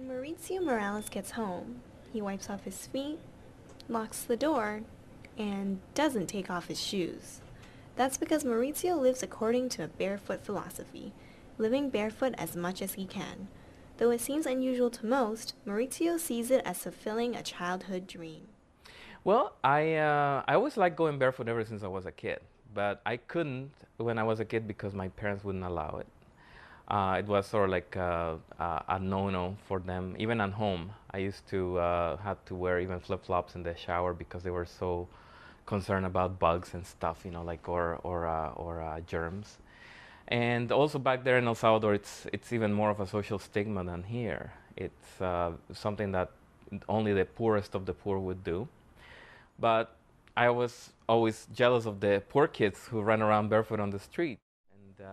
When Mauricio Morales gets home, he wipes off his feet, locks the door, and doesn't take off his shoes. That's because Mauricio lives according to a barefoot philosophy, living barefoot as much as he can. Though it seems unusual to most, Mauricio sees it as fulfilling a childhood dream. Well, I always liked going barefoot ever since I was a kid, but I couldn't when I was a kid because my parents wouldn't allow it. It was sort of like a no-no for them. Even at home, I used to have to wear even flip-flops in the shower because they were so concerned about bugs and stuff, you know, like or germs. And also back there in El Salvador, it's even more of a social stigma than here. It's something that only the poorest of the poor would do. But I was always jealous of the poor kids who run around barefoot on the street. And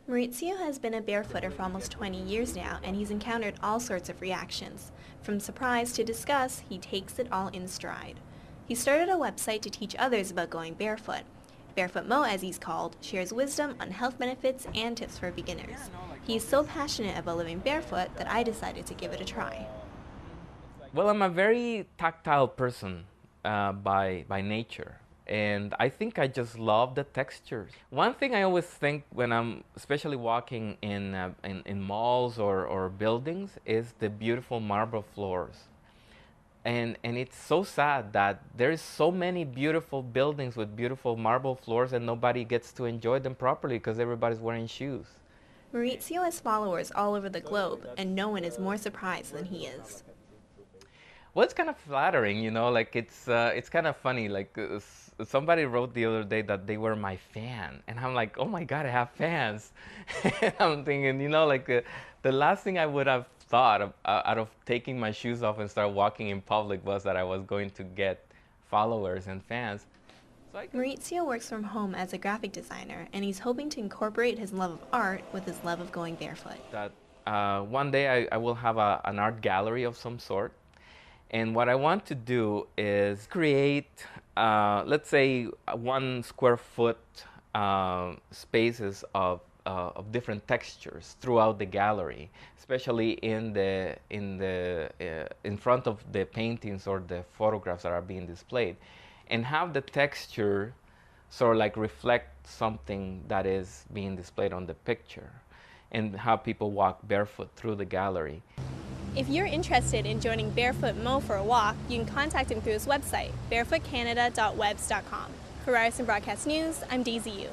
Mauricio has been a barefooter for almost 20 years now, and he's encountered all sorts of reactions. From surprise to disgust, he takes it all in stride. He started a website to teach others about going barefoot. Barefoot MO, as he's called, shares wisdom on health benefits and tips for beginners. He is so passionate about living barefoot that I decided to give it a try. Well, I'm a very tactile person by nature. And I think I just love the textures. One thing I always think when I'm especially walking in malls or buildings is the beautiful marble floors. And it's so sad that there's so many beautiful buildings with beautiful marble floors and nobody gets to enjoy them properly because everybody's wearing shoes. Mauricio has followers all over the globe, and no one is more surprised than he is. Well, it's kind of flattering, you know, like it's kind of funny. Like somebody wrote the other day that they were my fan, and I'm like, oh my God, I have fans. And I'm thinking, you know, like the last thing I would have thought out of taking my shoes off and start walking in public was that I was going to get followers and fans. So Mauricio works from home as a graphic designer, and he's hoping to incorporate his love of art with his love of going barefoot. That one day I will have an art gallery of some sort. And what I want to do is create, let's say, 1 square foot spaces of different textures throughout the gallery, especially in front of the paintings or the photographs that are being displayed, and have the texture sort of like reflect something that is being displayed on the picture, and have people walk barefoot through the gallery. If you're interested in joining Barefoot Mo for a walk, you can contact him through his website, barefootcanada.webs.com. For Ryerson Broadcast News, I'm Daisy Yu.